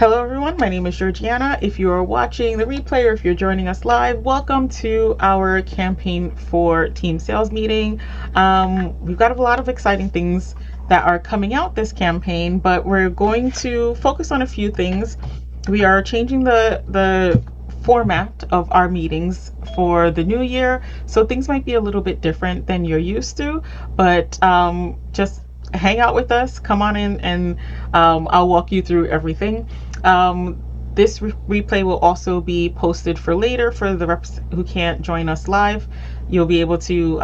Hello, everyone. My name is Georgiana. If you are watching the replay or if you're joining us live, welcome to our campaign for team sales meeting. We've got a lot of exciting things that are coming out this campaign, but we're going to focus on a few things. We are changing the format of our meetings for the new year, so things might be a little bit different than you're used to, but just hang out with us, come on in, and I'll walk you through everything. This replay will also be posted for later for the reps who can't join us live. You'll be able to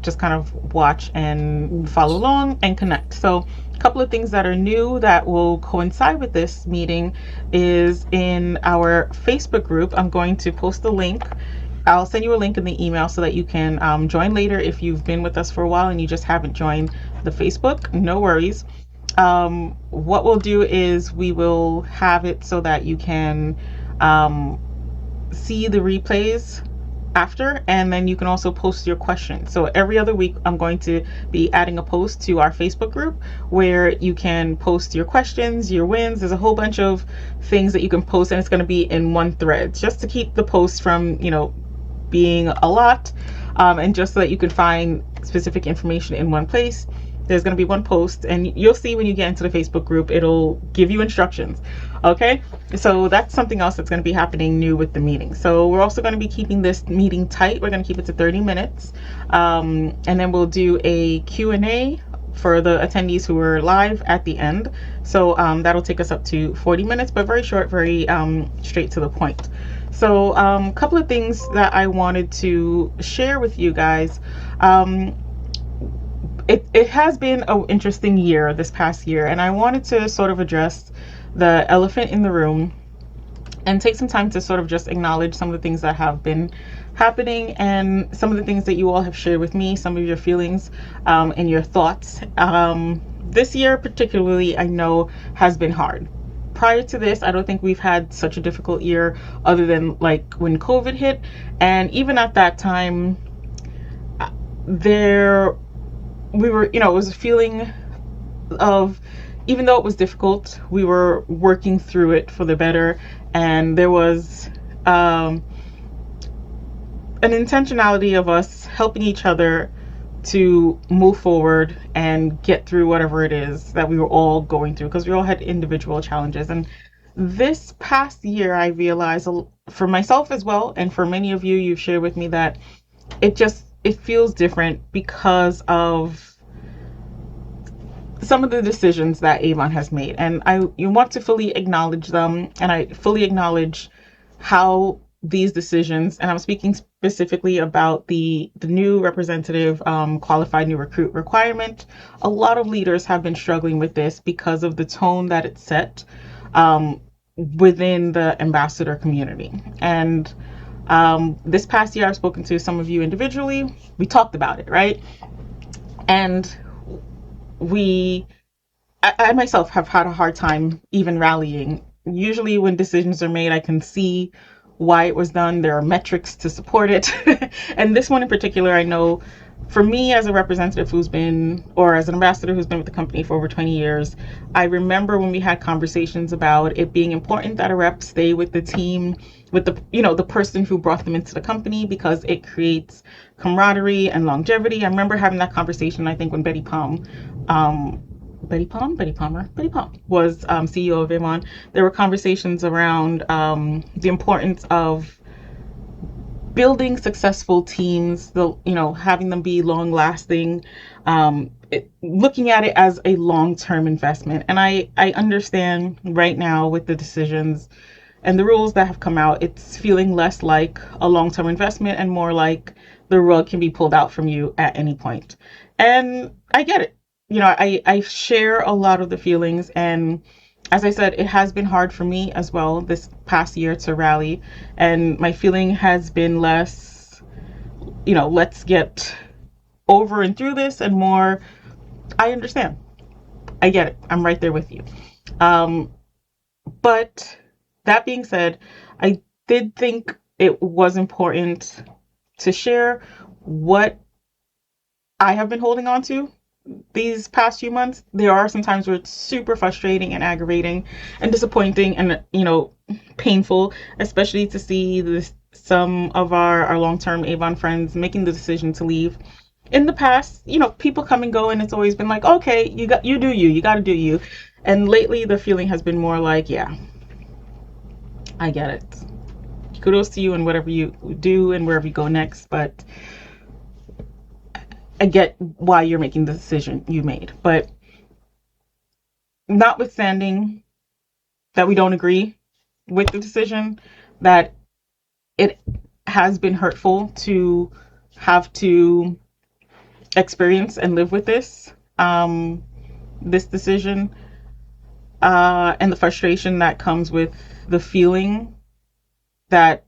just kind of watch and follow along and connect. So a couple of things that are new that will coincide with this meeting is in our Facebook group. I'm going to post a link. I'll send you a link in the email so that you can join later if you've been with us for a while and you just haven't joined the Facebook. No worries. What we'll do is we will have it so that you can see the replays after, and then you can also post your questions. So every other week I'm going to be adding a post to our Facebook group where you can post your questions, your wins. There's a whole bunch of things that you can post, and it's going to be in one thread just to keep the post from being a lot, and just so that you can find specific information in one place. There's going to be one post, and you'll see when you get into the Facebook group, it'll give you instructions. Okay, so that's something else that's going to be happening new with the meeting. So we're also going to be keeping this meeting tight. We're going to keep it to 30 minutes, and then we'll do a Q&A for the attendees who are live at the end. So that'll take us up to 40 minutes, but very short, very straight to the point. So a couple of things that I wanted to share with you guys. It has been an interesting year this past year, and I wanted to sort of address the elephant in the room and take some time to sort of just acknowledge some of the things that have been happening and some of the things that you all have shared with me, some of your feelings and your thoughts. This year particularly, I know, has been hard. Prior to this, I don't think we've had such a difficult year other than like when COVID hit. And even at that time, it was a feeling of, even though it was difficult, we were working through it for the better. And there was an intentionality of us helping each other to move forward and get through whatever it is that we were all going through, because we all had individual challenges. And this past year, I realized, for myself as well, and for many of you, you've shared with me that it feels different because of some of the decisions that Avon has made. And you want to fully acknowledge them, and I fully acknowledge how these decisions, and I'm speaking specifically about the new representative qualified new recruit requirement. A lot of leaders have been struggling with this because of the tone that it set within the ambassador community. And this past year, I've spoken to some of you individually. We talked about it, right? And I myself have had a hard time even rallying. Usually when decisions are made, I can see why it was done. There are metrics to support it. And this one in particular, I know for me as a representative who's been, or as an ambassador who's been with the company for over 20 years, I remember when we had conversations about it being important that a rep stay with the team, with the person who brought them into the company, because it creates camaraderie and longevity. I remember having that conversation, I think, when Betty Palmer was CEO of Avon. There were conversations around the importance of building successful teams, having them be long lasting, looking at it as a long-term investment. And I understand right now with the decisions and the rules that have come out, it's feeling less like a long-term investment and more like the rug can be pulled out from you at any point. And I get it. I share a lot of the feelings, and as I said, it has been hard for me as well this past year to rally, and my feeling has been less, let's get over and through this, and more, I understand. I get it. I'm right there with you. But that being said, I did think it was important to share what I have been holding on to these past few months, there are some times where it's super frustrating and aggravating and disappointing and, painful, especially to see some of our long-term Avon friends making the decision to leave. In the past, people come and go, and it's always been like, okay, you got to do you. And lately, the feeling has been more like, yeah, I get it. Kudos to you and whatever you do and wherever you go next, but I get why you're making the decision you made. But notwithstanding that we don't agree with the decision, that it has been hurtful to have to experience and live with this decision, and the frustration that comes with the feeling that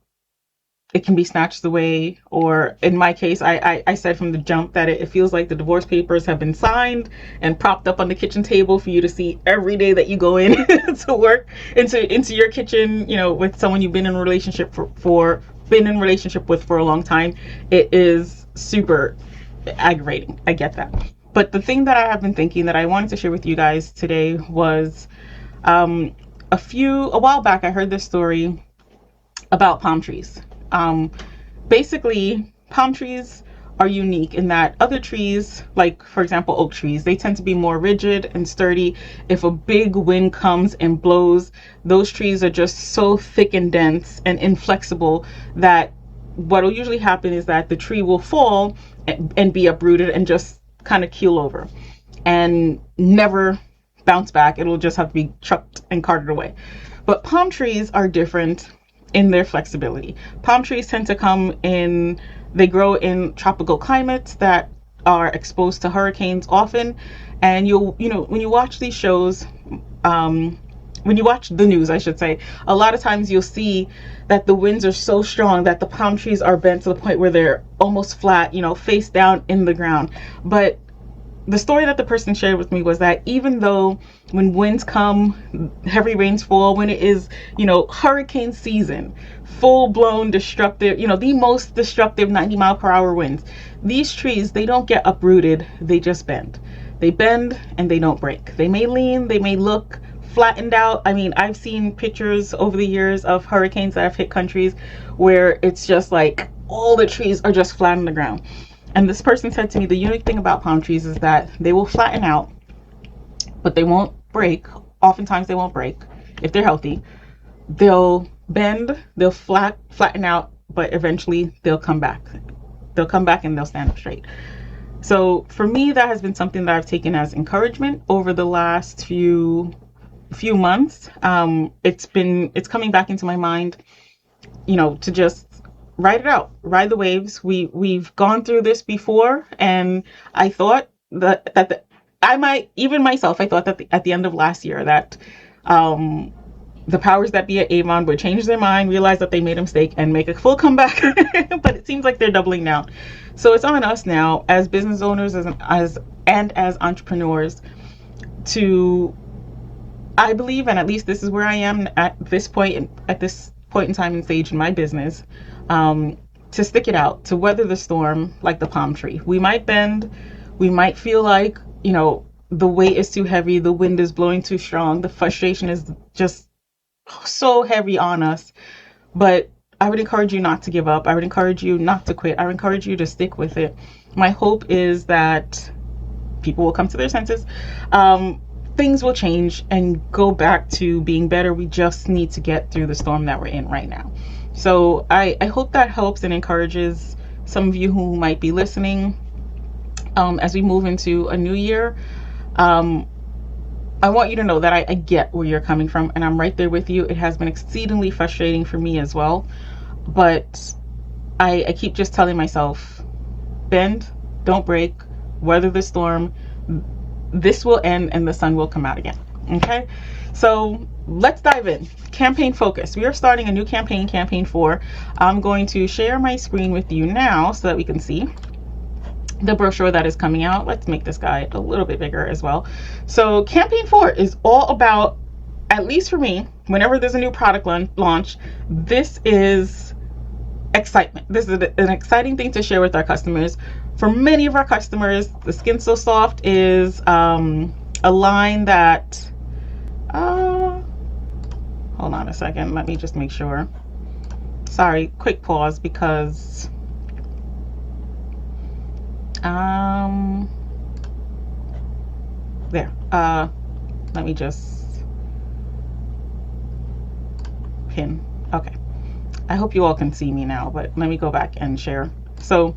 it can be snatched away, or in my case, I said from the jump that it feels like the divorce papers have been signed and propped up on the kitchen table for you to see every day that you go in to work into your kitchen, with someone you've been in a relationship with for a long time. It is super aggravating. I get that. But the thing that I have been thinking that I wanted to share with you guys today was, a while back, I heard this story about palm trees. Basically, palm trees are unique in that other trees, like for example oak trees, they tend to be more rigid and sturdy. If a big wind comes and blows, those trees are just so thick and dense and inflexible that what will usually happen is that the tree will fall and be uprooted and just kind of keel over and never bounce back. It'll just have to be chucked and carted away. But palm trees are different in their flexibility. Palm trees tend to they grow in tropical climates that are exposed to hurricanes often. And when you watch these shows, when you watch the news, I should say, a lot of times you'll see that the winds are so strong that the palm trees are bent to the point where they're almost flat, face down in the ground. But the story that the person shared with me was that even though when winds come, heavy rains fall, when it is, hurricane season, full blown destructive, the most destructive 90-mile-per-hour winds, these trees, they don't get uprooted. They just bend. They bend and they don't break. They may lean, they may look flattened out. I mean, I've seen pictures over the years of hurricanes that have hit countries where it's just like all the trees are just flat on the ground. And this person said to me, the unique thing about palm trees is that they will flatten out, but they won't break. Oftentimes they won't break if they're healthy. They'll bend, they'll flatten out, but eventually they'll come back. They'll come back and they'll stand up straight. So for me, that has been something that I've taken as encouragement over the last few months. It's coming back into my mind, to just ride it out, ride the waves. We've gone through this before, and I thought that I might, even myself, I thought that at the end of last year that the powers that be at Avon would change their mind, realize that they made a mistake, and make a full comeback. But it seems like they're doubling down. So it's on us now as business owners, as entrepreneurs, to, I believe, and at least this is where I am at this point in time and stage in my business, to stick it out, to weather the storm like the palm tree. We might bend, we might feel like, the weight is too heavy, the wind is blowing too strong, the frustration is just so heavy on us. But I would encourage you not to give up. I would encourage you not to quit. I would encourage you to stick with it. My hope is that people will come to their senses. Things will change and go back to being better. We just need to get through the storm that we're in right now. So I hope that helps and encourages some of you who might be listening, as we move into a new year. I want you to know that I get where you're coming from, and I'm right there with you. It has been exceedingly frustrating for me as well. But I keep just telling myself, bend, don't break, weather the storm. This will end and the sun will come out again. Okay? So let's dive in. Campaign focus. We are starting a new campaign, Campaign 4. I'm going to share my screen with you now so that we can see the brochure that is coming out. Let's make this guy a little bit bigger as well. So Campaign 4 is all about, at least for me, whenever there's a new product launch, this is excitement. This is an exciting thing to share with our customers. for many of our customers, the Skin So Soft is a line that, hold on a second, let me just make sure. Sorry, quick pause because there. Let me just pin. Okay. I hope you all can see me now, but let me go back and share. So,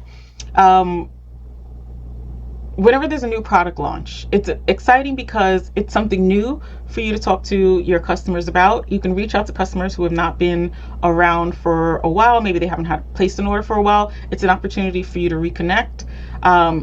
whenever there's a new product launch, it's exciting because it's something new for you to talk to your customers about. You can reach out to customers who have not been around for a while. Maybe they haven't had placed an order for a while. It's an opportunity for you to reconnect.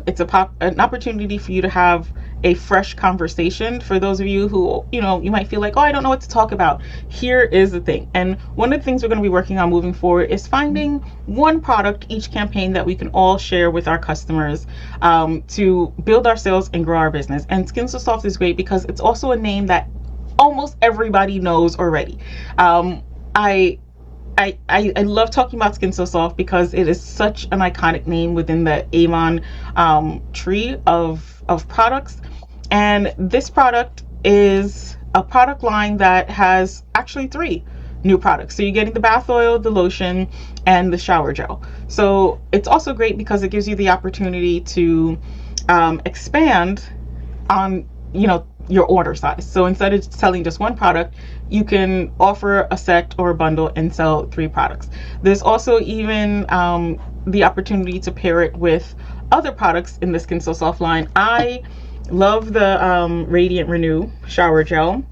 It's an opportunity for you to have a fresh conversation. For those of you who, you might feel like, oh, I don't know what to talk about. Here is the thing. And one of the things we're going to be working on moving forward is finding one product each campaign that we can all share with our customers to build our sales and grow our business. And Skin So Soft is great because it's also a name that almost everybody knows already. I love talking about Skin So Soft because it is such an iconic name within the Avon tree of products. And this product is a product line that has actually 3 new products. So you're getting the bath oil, the lotion, and the shower gel. So it's also great because it gives you the opportunity to expand on, your order size. So instead of selling just one product, you can offer a set or a bundle and sell 3 products. There's also even the opportunity to pair it with other products in the Skin So Soft line. I love the Radiant Renew shower gel,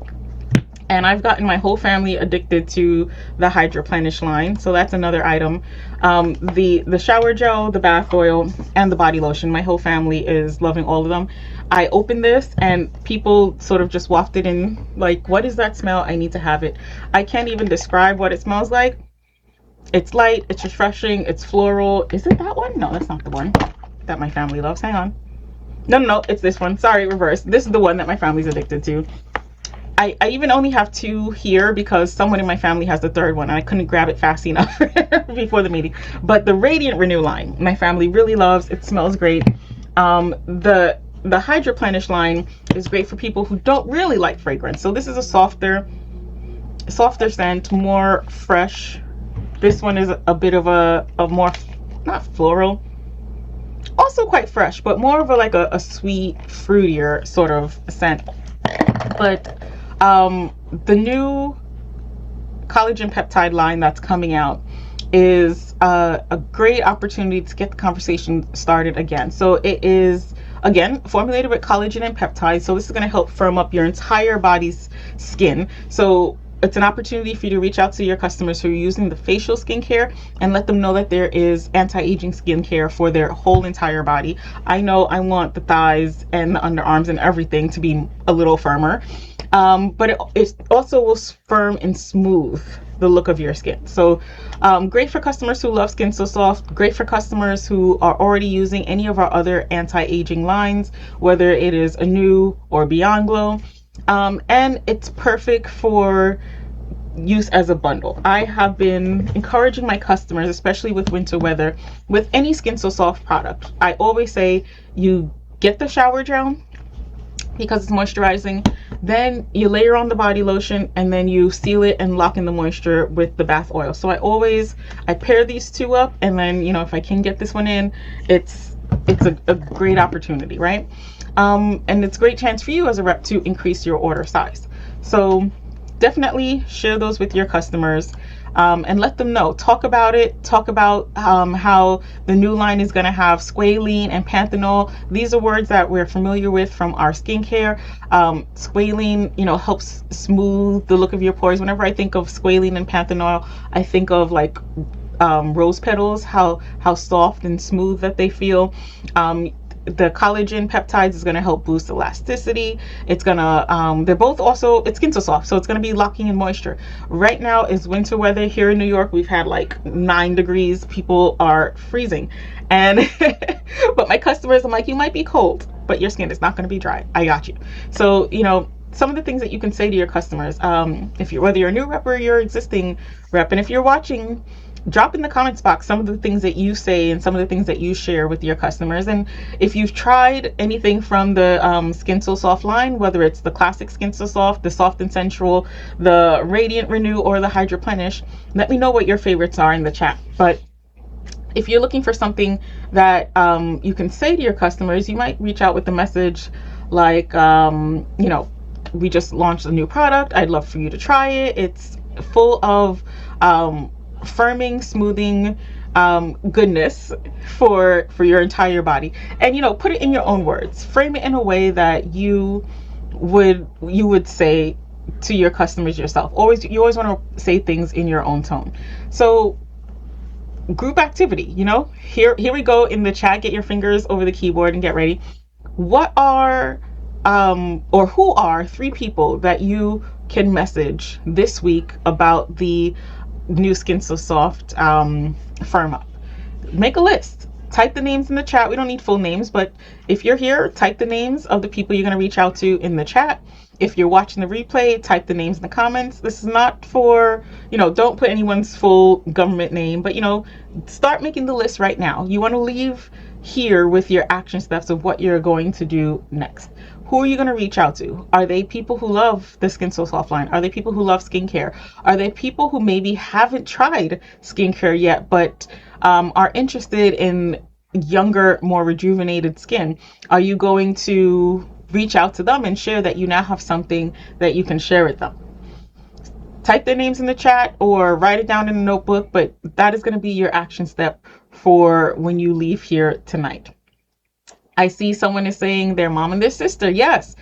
and I've gotten my whole family addicted to the Hydroplenish line. So that's another item. The shower gel, the bath oil, and the body lotion. My whole family is loving all of them. I opened this and people sort of just wafted in like, what is that smell? I need to have it. I can't even describe what it smells like. It's light, it's refreshing, it's floral. Is it that one? No, that's not the one that my family loves. Hang on. No, it's this one. Sorry, reverse. This is the one that my family's addicted to. I even only have 2 here because someone in my family has the 3rd one and I couldn't grab it fast enough before the meeting. But the Radiant Renew line, my family really loves. It smells great. The Hydroplenish line is great for people who don't really like fragrance. So this is a softer scent, more fresh. This one is a bit of a more, not floral, also quite fresh, but more of a sweet, fruitier sort of scent. But the new collagen peptide line that's coming out is a great opportunity to get the conversation started again. So it is, again, formulated with collagen and peptides. So this is going to help firm up your entire body's skin. So it's an opportunity for you to reach out to your customers who are using the facial skincare and let them know that there is anti-aging skincare for their whole entire body. I know I want the thighs and the underarms and everything to be a little firmer, but it also will firm and smooth the look of your skin. So great for customers who love Skin So Soft, great for customers who are already using any of our other anti-aging lines, whether it is a new or Beyond Glow. And it's perfect for use as a bundle. I have been encouraging my customers, especially with winter weather, with any Skin So Soft product. I always say you get the shower gel because it's moisturizing, then you layer on the body lotion, and then you seal it and lock in the moisture with the bath oil. So I pair these 2 up, and then, if I can get this one in, it's a great opportunity, right? And it's a great chance for you as a rep to increase your order size. So definitely share those with your customers and let them know. Talk about it. Talk about how the new line is going to have squalene and panthenol. These are words that we're familiar with from our skincare. Squalene, helps smooth the look of your pores. Whenever I think of squalene and panthenol, I think of like rose petals, how soft and smooth that they feel. The collagen peptides is going to help boost elasticity. It's going to, they're both also, it's Skin So Soft, so it's going to be locking in moisture. Right now is winter weather here in New York. We've had like 9 degrees. People are freezing. And, but my customers, I'm like, you might be cold, but your skin is not going to be dry. I got you. So, some of the things that you can say to your customers, whether you're a new rep or your existing rep, and if you're watching drop in the comments box some of the things that you say and some of the things that you share with your customers. And if you've tried anything from the Skin So Soft line, whether it's the classic Skin So Soft, the Soft and Sensual, the Radiant Renew, or the Hydroplenish, let me know what your favorites are in the chat. But if you're looking for something that you can say to your customers, you might reach out with a message like, we just launched a new product. I'd love for you to try it. It's full of firming, smoothing goodness for your entire body. And put it in your own words. Frame it in a way that you would say to your customers yourself. You always want to say things in your own tone. So group activity, here we go in the chat. Get your fingers over the keyboard and get ready. What are or who are 3 people that you can message this week about the new Skin So Soft firm up? Make a list. Type the names in the chat. We don't need full names, but if you're here, type the names of the people you're going to reach out to in the chat. If you're watching the replay, type the names in the comments. This is not for, don't put anyone's full government name, but, start making the list right now. You want to leave here with your action steps of what you're going to do next. Who are you going to reach out to? Are they people who love the Skin So Soft line? Are they people who love skincare? Are they people who maybe haven't tried skincare yet, but are interested in younger, more rejuvenated skin? Are you going to reach out to them and share that you now have something that you can share with them? Type their names in the chat or write it down in a notebook, but that is going to be your action step for when you leave here tonight. I see someone is saying their mom and their sister. Yes,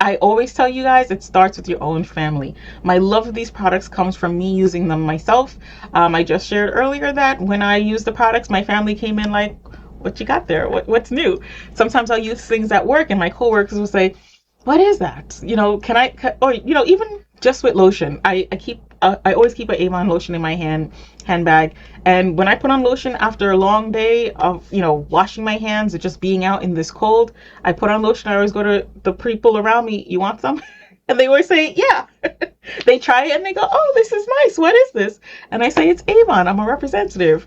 I always tell you guys, it starts with your own family. My love of these products comes from me using them myself. I just shared earlier that when I use the products, my family came in like, what you got there? What's new? Sometimes I'll use things at work and my coworkers will say, what is that? Even just with lotion, I always keep an Avon lotion in my handbag. And when I put on lotion after a long day of, washing my hands or just being out in this cold, I put on lotion. I always go to the people around me, you want some? And they always say, yeah. They try it and they go, oh, this is nice. What is this? And I say, it's Avon. I'm a representative.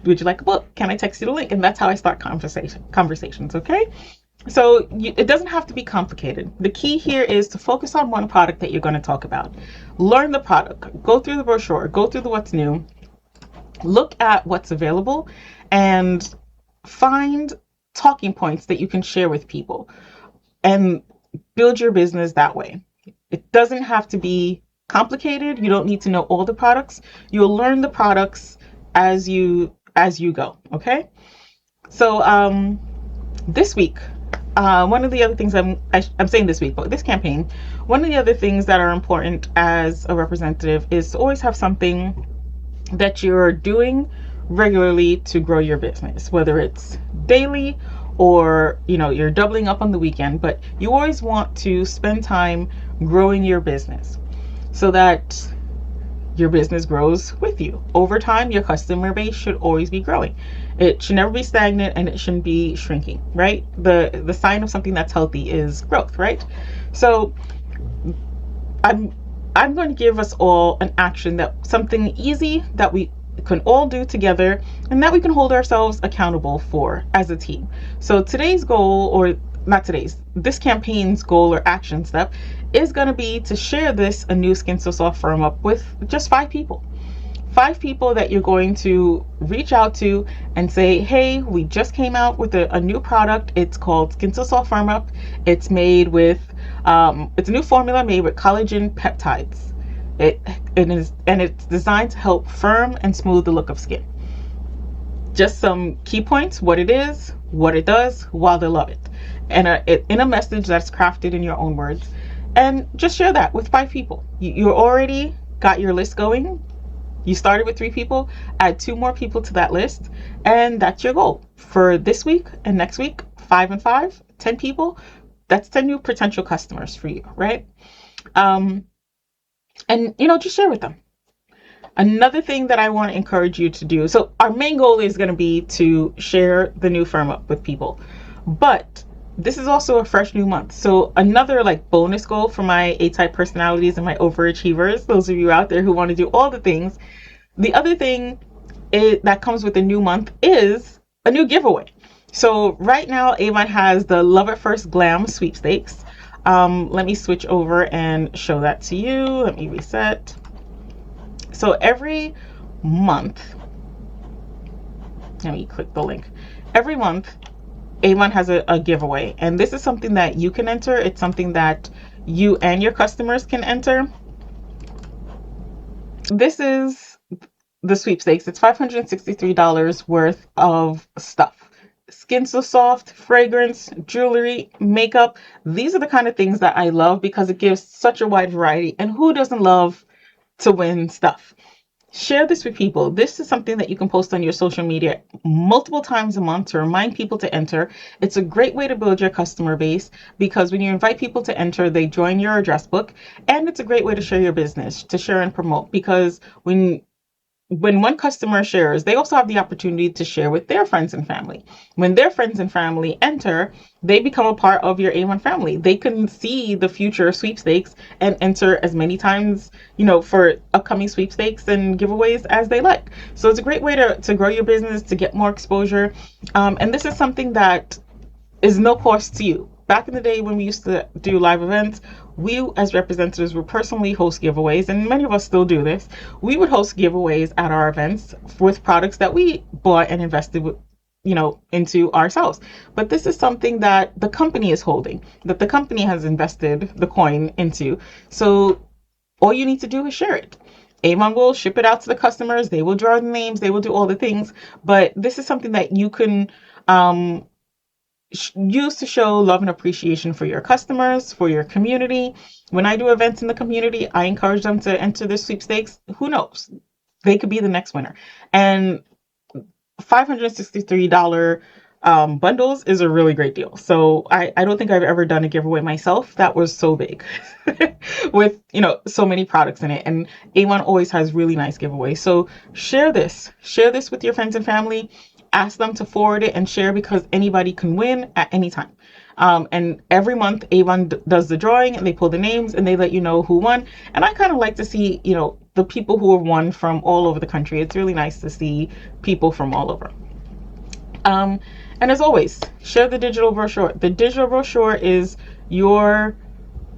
Would you like a book? Can I text you the link? And that's how I start conversations. Okay. So it doesn't have to be complicated. The key here is to focus on one product that you're going to talk about. Learn the product, go through the brochure, go through the what's new, look at what's available, and find talking points that you can share with people and build your business that way. It doesn't have to be complicated. You don't need to know all the products. You'll learn the products as you go. Okay. So this week, one of the other things I'm saying this week, but this campaign, one of the other things that are important as a representative is to always have something that you're doing regularly to grow your business, whether it's daily or you're doubling up on the weekend, but you always want to spend time growing your business so that your business grows with you. Over time, your customer base should always be growing. It should never be stagnant and it shouldn't be shrinking, right? The sign of something that's healthy is growth, right? So I'm going to give us all an action, something easy that we can all do together and that we can hold ourselves accountable for as a team. So today's goal, or not today's, this campaign's goal or action step is going to be to share a new Skin So Soft firm up with just 5 people. 5 people that you're going to reach out to and say, hey, we just came out with a new product. It's called Skin So Soft Firm Up. It's made with, it's a new formula made with collagen peptides. It's designed to help firm and smooth the look of skin. Just some key points: what it is, what it does, why they love it, and in a message that's crafted in your own words. And just share that with 5 people. You already got your list going. You started with 3 people, add 2 more people to that list, and that's your goal for this week and next week. 5 and 5, 10 people. That's 10 new potential customers for you, right? And just share with them. Another thing that I want to encourage you to do, so our main goal is going to be to share the new firm up with people, but this is also a fresh new month. So another bonus goal for my A-type personalities and my overachievers, those of you out there who want to do all the things, The other thing that comes with a new month is a new giveaway. So right now, Avon has the Love at First Glam sweepstakes. Let me switch over and show that to you. Let me reset. So every month, let me click the link. Every month, Avon has a giveaway, and this is something that you can enter. It's something that you and your customers can enter. This is the sweepstakes. It's $563 worth of stuff. Skin So Soft, fragrance, jewelry, makeup. These are the kind of things that I love because it gives such a wide variety. And who doesn't love to win stuff? Share this with people. This is something that you can post on your social media multiple times a month to remind people to enter. It's a great way to build your customer base because when you invite people to enter, they join your address book, and it's a great way to share your business, to share and promote, because when one customer shares, they also have the opportunity to share with their friends and family. When their friends and family enter, they become a part of your Avon family. They can see the future sweepstakes and enter as many times, for upcoming sweepstakes and giveaways as they like. So it's a great way to grow your business, to get more exposure. And this is something that is no cost to you. Back in the day when we used to do live events, we as representatives would personally host giveaways, and many of us still do this. We would host giveaways at our events with products that we bought and invested with, into ourselves. But this is something that the company is holding, that the company has invested the coin into. So all you need to do is share it. Avon will ship it out to the customers. They will draw the names. They will do all the things. But this is something that you can use to show love and appreciation for your customers, for your community. When I do events in the community, I encourage them to enter the sweepstakes. Who knows? They could be the next winner. And $563 bundles is a really great deal. So I don't think I've ever done a giveaway myself that was so big with, so many products in it. And Avon always has really nice giveaways. So share this with your friends and family. Ask them to forward it and share, because anybody can win at any time. And every month Avon does the drawing, and they pull the names and they let you know who won. And I kind of like to see, the people who have won from all over the country. It's really nice to see people from all over. And as always, share the digital brochure. The digital brochure is your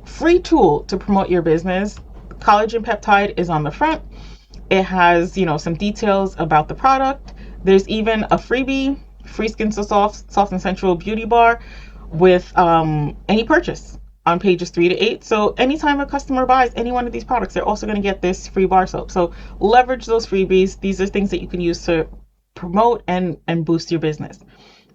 free tool to promote your business. Collagen peptide is on the front. It has, some details about the product. There's even a freebie, free Skin So Soft and Sensual Beauty Bar with any purchase on pages 3 to 8. So anytime a customer buys any one of these products, they're also going to get this free bar soap. So leverage those freebies. These are things that you can use to promote and boost your business.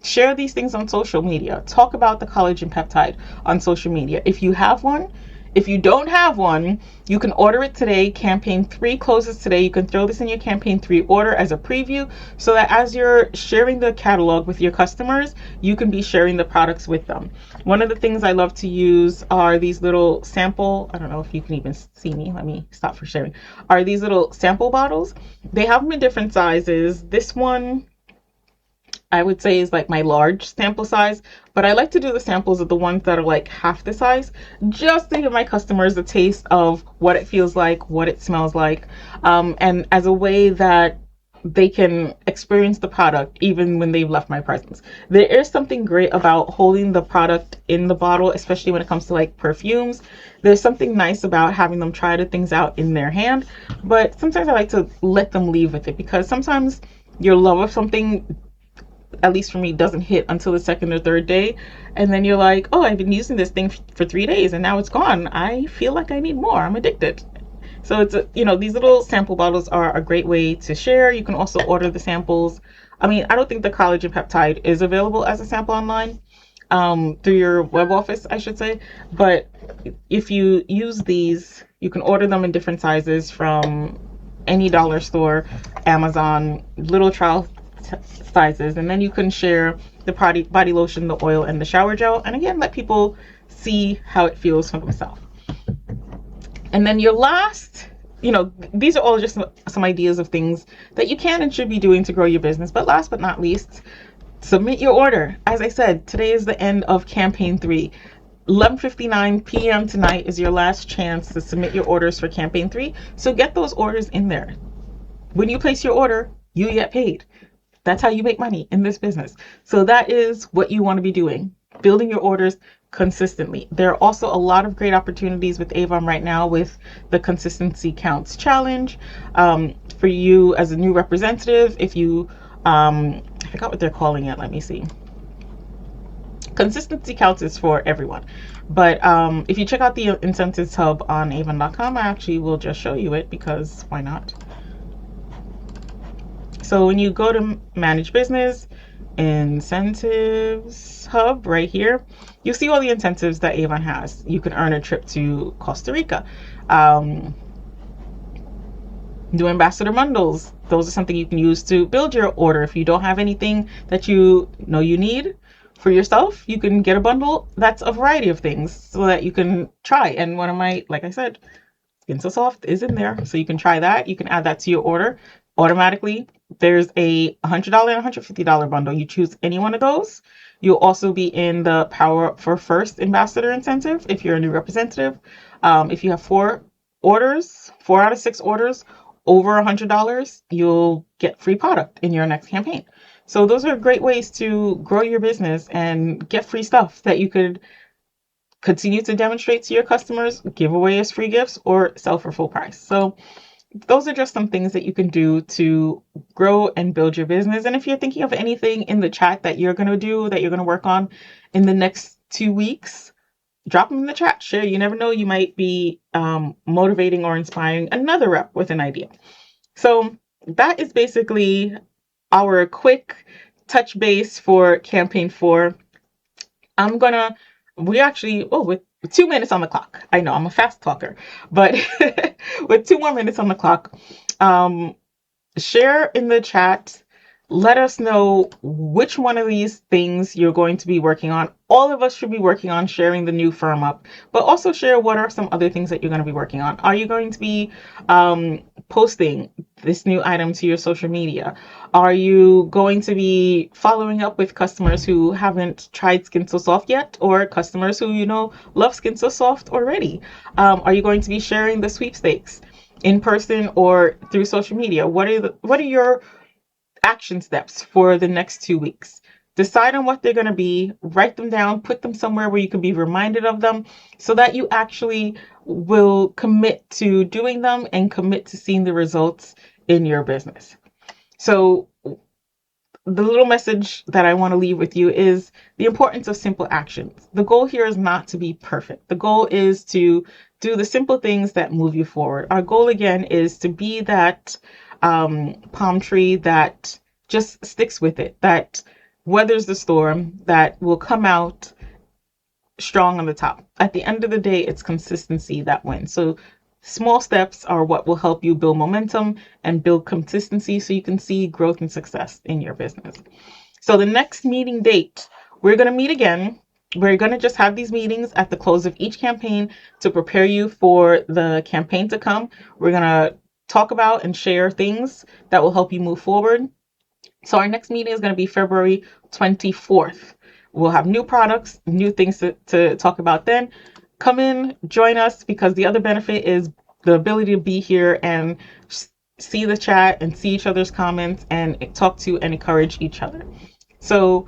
Share these things on social media. Talk about the collagen peptide on social media. If you have one. If you don't have one, you can order it today. Campaign 3 closes today. You can throw this in your campaign 3 order as a preview, so that as you're sharing the catalog with your customers, you can be sharing the products with them. One of the things I love to use are these little sample, I don't know if you can even see me, let me stop for sharing, are these little sample bottles. They have them in different sizes. This one I would say is like my large sample size, but I like to do the samples of the ones that are like half the size, just to give my customers a taste of what it feels like, what it smells like, and as a way that they can experience the product even when they've left my presence. There is something great about holding the product in the bottle, especially when it comes to like perfumes. There's something nice about having them try the things out in their hand, but sometimes I like to let them leave with it, because sometimes your love of something, at least for me, doesn't hit until the second or third day. And then you're like, oh, I've been using this thing for 3 days and now it's gone. I feel like I need more. I'm addicted. So it's, these little sample bottles are a great way to share. You can also order the samples. I mean, I don't think the collagen peptide is available as a sample online, through your web office, I should say. But if you use these, you can order them in different sizes from any dollar store, Amazon, little trial sizes, and then you can share the body lotion, the oil, and the shower gel, and again, let people see how it feels for themselves. And then your last, these are all just some ideas of things that you can and should be doing to grow your business. But last but not least, submit your order. As I said, today is the end of campaign 3. 11:59 p.m. tonight is your last chance to submit your orders for campaign 3. So get those orders in there. when you place your order, you get paid. That's how you make money in this business. So that is what you want to be doing, building your orders consistently. There are also a lot of great opportunities with Avon right now with the Consistency Counts Challenge. For you as a new representative, if you, I forgot what they're calling it. Let me see. Consistency Counts is for everyone. But if you check out the incentives hub on avon.com, I actually will just show you it because why not? So when you go to manage business, incentives hub right here, you see all the incentives that Avon has. You can earn a trip to Costa Rica. Do ambassador bundles. Those are something you can use to build your order. If you don't have anything that you know you need for yourself, you can get a bundle that's a variety of things so that you can try. And one of my, like I said, Skin So Soft is in there. So you can try that. You can add that to your order automatically. There's a $100 and $150 bundle. You choose any one of those. You'll also be in the Power Up for First Ambassador incentive if you're a new representative. If you have 4 out of 6 orders over $100, you'll get free product in your next campaign. So those are great ways to grow your business and get free stuff that you could continue to demonstrate to your customers, give away as free gifts, or sell for full price. So those are just some things that you can do to grow and build your business. And if you're thinking of anything in the chat that you're going to do, that you're going to work on in the next 2 weeks, drop them in the chat. Share. You never know, you might be motivating or inspiring another rep with an idea. So that is basically our quick touch base for campaign 4. With 2 minutes on the clock. I know I'm a fast talker, but with 2 more minutes on the clock, share in the chat. Let us know which one of these things you're going to be working on. All of us should be working on sharing the new firm up, but also share what are some other things that you're going to be working on. Are you going to be posting this new item to your social media? Are you going to be following up with customers who haven't tried Skin So Soft yet, or customers who love Skin So Soft already? Are you going to be sharing the sweepstakes in person or through social media? What are your action steps for the next 2 weeks? Decide on what they're going to be, write them down, put them somewhere where you can be reminded of them so that you actually will commit to doing them and commit to seeing the results in your business. So the little message that I want to leave with you is the importance of simple actions. The goal here is not to be perfect. The goal is to do the simple things that move you forward. Our goal, again, is to be that palm tree that just sticks with it, that weathers the storm, that will come out strong on the top. At the end of the day, it's consistency that wins. So small steps are what will help you build momentum and build consistency so you can see growth and success in your business. So the next meeting date, we're going to meet again. We're going to just have these meetings at the close of each campaign to prepare you for the campaign to come. We're going to talk about and share things that will help you move forward. So our next meeting is going to be February 24th. We'll have new products, new things to talk about then. Come in, join us, because the other benefit is the ability to be here and see the chat and see each other's comments and talk to and encourage each other. So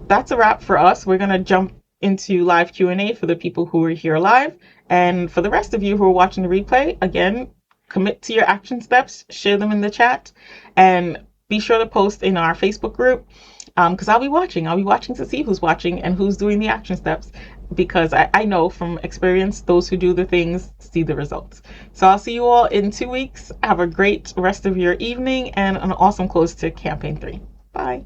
that's a wrap for us. We're going to jump into live Q&A for the people who are here live. And for the rest of you who are watching the replay, again, commit to your action steps, share them in the chat, and be sure to post in our Facebook group, because I'll be watching to see who's watching and who's doing the action steps, because I know from experience, those who do the things see the results. So I'll see you all in 2 weeks. Have a great rest of your evening and an awesome close to campaign 3. Bye.